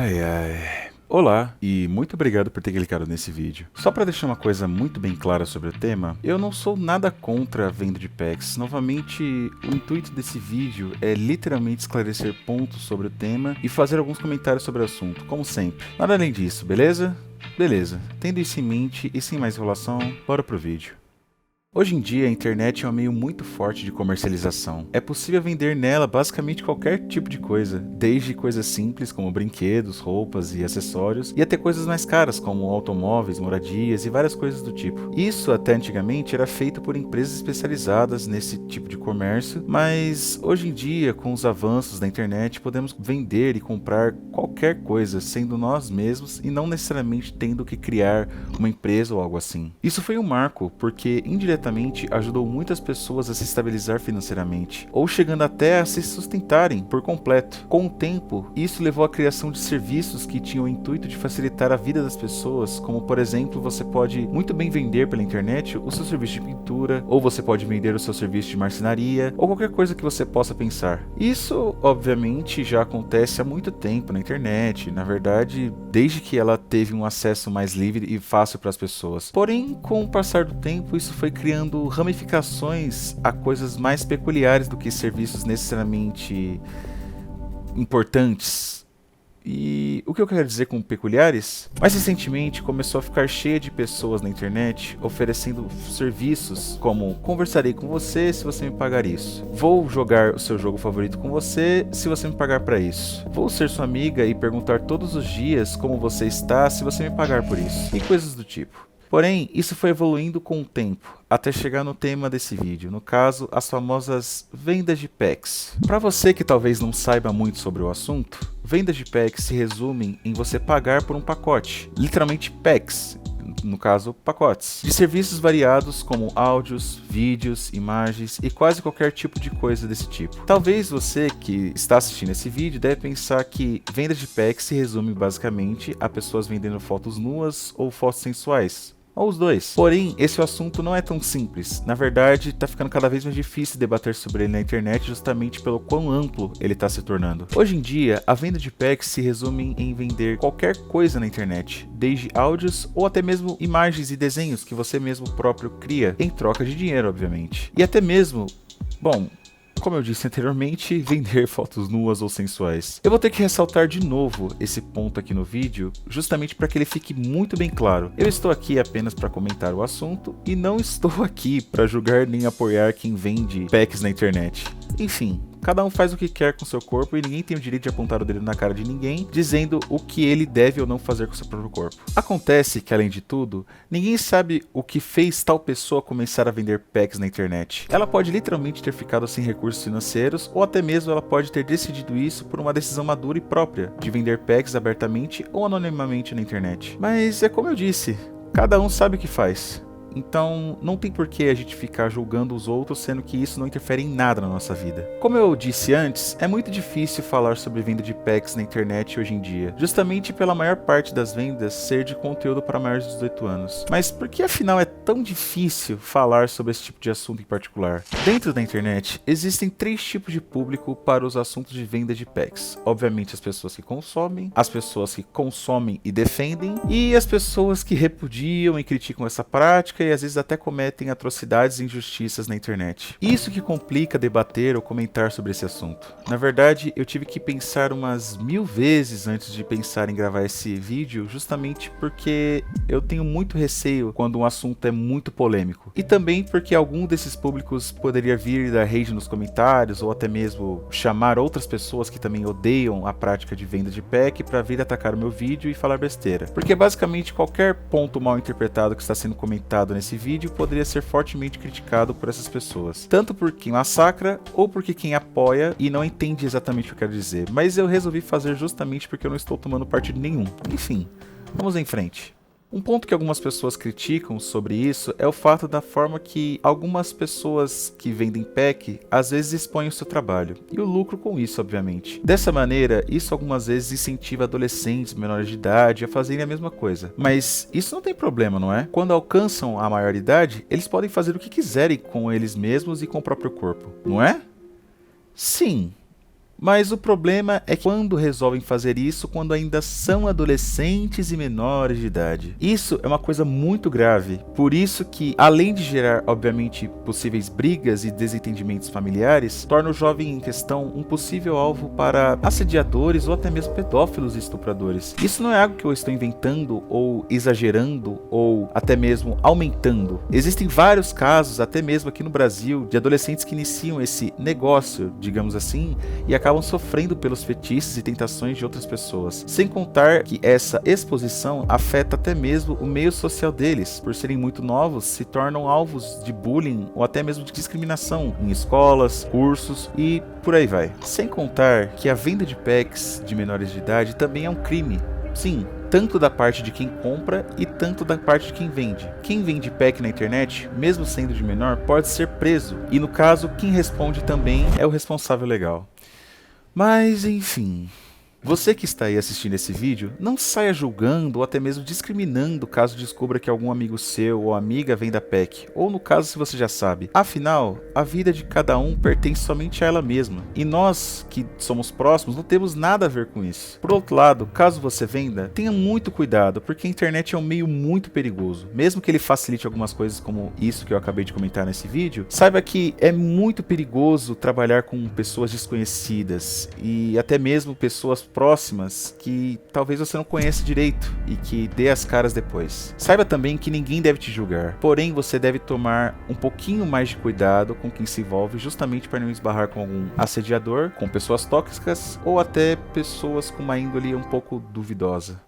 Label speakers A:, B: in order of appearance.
A: Ai, ai. Olá, e muito obrigado por ter clicado nesse vídeo. Só para deixar uma coisa muito bem clara sobre o tema, eu não sou nada contra a venda de packs. Novamente, o intuito desse vídeo é literalmente esclarecer pontos sobre o tema e fazer alguns comentários sobre o assunto, como sempre. Nada além disso, beleza? Beleza. Tendo isso em mente e sem mais enrolação, bora pro vídeo. Hoje em dia, a internet é um meio muito forte de comercialização. É possível vender nela basicamente qualquer tipo de coisa, desde coisas simples como brinquedos, roupas e acessórios, e até coisas mais caras como automóveis, moradias e várias coisas do tipo. Isso até antigamente era feito por empresas especializadas nesse tipo de comércio, mas hoje em dia, com os avanços da internet, podemos vender e comprar qualquer coisa, sendo nós mesmos e não necessariamente tendo que criar uma empresa ou algo assim. Isso foi um marco, porque indiretamente ajudou muitas pessoas a se estabilizar financeiramente, ou chegando até a se sustentarem por completo. Com o tempo, isso levou à criação de serviços que tinham o intuito de facilitar a vida das pessoas, como por exemplo, você pode muito bem vender pela internet o seu serviço de pintura, ou você pode vender o seu serviço de marcenaria, ou qualquer coisa que você possa pensar. Isso, obviamente, já acontece há muito tempo na internet, na verdade, desde que ela teve um acesso mais livre e fácil para as pessoas. Porém, com o passar do tempo, isso foi criando ramificações a coisas mais peculiares do que serviços necessariamente importantes. E o que eu quero dizer com peculiares? Mais recentemente começou a ficar cheia de pessoas na internet oferecendo serviços como: conversarei com você se você me pagar isso, vou jogar o seu jogo favorito com você se você me pagar para isso, vou ser sua amiga e perguntar todos os dias como você está se você me pagar por isso, e coisas do tipo. Porém, isso foi evoluindo com o tempo, até chegar no tema desse vídeo, no caso, as famosas vendas de packs. Para você que talvez não saiba muito sobre o assunto, vendas de packs se resumem em você pagar por um pacote, literalmente packs, no caso, pacotes, de serviços variados como áudios, vídeos, imagens e quase qualquer tipo de coisa desse tipo. Talvez você que está assistindo esse vídeo deve pensar que vendas de packs se resume basicamente a pessoas vendendo fotos nuas ou fotos sensuais, ou os dois. Porém, esse assunto não é tão simples. Na verdade, está ficando cada vez mais difícil debater sobre ele na internet justamente pelo quão amplo ele está se tornando. Hoje em dia, a venda de packs se resume em vender qualquer coisa na internet, desde áudios ou até mesmo imagens e desenhos que você mesmo próprio cria, em troca de dinheiro, obviamente. E até mesmo, bom, como eu disse anteriormente, vender fotos nuas ou sensuais. Eu vou ter que ressaltar de novo esse ponto aqui no vídeo, justamente para que ele fique muito bem claro. Eu estou aqui apenas para comentar o assunto e não estou aqui para julgar nem apoiar quem vende packs na internet. Enfim, cada um faz o que quer com seu corpo e ninguém tem o direito de apontar o dedo na cara de ninguém, dizendo o que ele deve ou não fazer com seu próprio corpo. Acontece que, além de tudo, ninguém sabe o que fez tal pessoa começar a vender packs na internet. Ela pode literalmente ter ficado sem recursos financeiros, ou até mesmo ela pode ter decidido isso por uma decisão madura e própria, de vender packs abertamente ou anonimamente na internet. Mas é como eu disse, cada um sabe o que faz. Então, não tem por que a gente ficar julgando os outros, sendo que isso não interfere em nada na nossa vida. Como eu disse antes, é muito difícil falar sobre venda de packs na internet hoje em dia, justamente pela maior parte das vendas ser de conteúdo para maiores de 18 anos. Mas por que afinal é tão difícil falar sobre esse tipo de assunto em particular? Dentro da internet, existem 3 tipos de público para os assuntos de venda de packs. Obviamente as pessoas que consomem, as pessoas que consomem e defendem, e as pessoas que repudiam e criticam essa prática e às vezes até cometem atrocidades e injustiças na internet. Isso que complica debater ou comentar sobre esse assunto. Na verdade, eu tive que pensar umas 1000 vezes antes de pensar em gravar esse vídeo, justamente porque eu tenho muito receio quando um assunto é muito polêmico. E também porque algum desses públicos poderia vir dar rage nos comentários ou até mesmo chamar outras pessoas que também odeiam a prática de venda de pack para vir atacar o meu vídeo e falar besteira. Porque basicamente qualquer ponto mal interpretado que está sendo comentado nesse vídeo poderia ser fortemente criticado por essas pessoas, tanto por quem massacra ou porque quem apoia e não entende exatamente o que eu quero dizer, mas eu resolvi fazer justamente porque eu não estou tomando partido nenhum. Enfim, vamos em frente. Um ponto que algumas pessoas criticam sobre isso é o fato da forma que algumas pessoas que vendem pack às vezes expõem o seu trabalho, e o lucro com isso, obviamente. Dessa maneira, isso algumas vezes incentiva adolescentes menores de idade a fazerem a mesma coisa. Mas isso não tem problema, não é? Quando alcançam a maioridade, eles podem fazer o que quiserem com eles mesmos e com o próprio corpo, não é? Sim. Mas o problema é que quando resolvem fazer isso quando ainda são adolescentes e menores de idade. Isso é uma coisa muito grave, por isso que, além de gerar, obviamente, possíveis brigas e desentendimentos familiares, torna o jovem em questão um possível alvo para assediadores ou até mesmo pedófilos e estupradores. Isso não é algo que eu estou inventando ou exagerando ou até mesmo aumentando. Existem vários casos, até mesmo aqui no Brasil, de adolescentes que iniciam esse negócio, digamos assim, e acabam sofrendo pelos fetiches e tentações de outras pessoas. Sem contar que essa exposição afeta até mesmo o meio social deles. Por serem muito novos, se tornam alvos de bullying ou até mesmo de discriminação em escolas, cursos e por aí vai. Sem contar que a venda de packs de menores de idade também é um crime. Sim, tanto da parte de quem compra e tanto da parte de quem vende. Quem vende pack na internet, mesmo sendo de menor, pode ser preso. E no caso, quem responde também é o responsável legal. Mas enfim, você que está aí assistindo esse vídeo, não saia julgando ou até mesmo discriminando caso descubra que algum amigo seu ou amiga vem da PEC, ou no caso se você já sabe. Afinal, a vida de cada um pertence somente a ela mesma, e nós que somos próximos não temos nada a ver com isso. Por outro lado, caso você venda, tenha muito cuidado, porque a internet é um meio muito perigoso. Mesmo que ele facilite algumas coisas como isso que eu acabei de comentar nesse vídeo, saiba que é muito perigoso trabalhar com pessoas desconhecidas e até mesmo pessoas próximas que talvez você não conheça direito e que dê as caras depois. Saiba também que ninguém deve te julgar, porém você deve tomar um pouquinho mais de cuidado com quem se envolve, justamente para não esbarrar com algum assediador, com pessoas tóxicas ou até pessoas com uma índole um pouco duvidosa.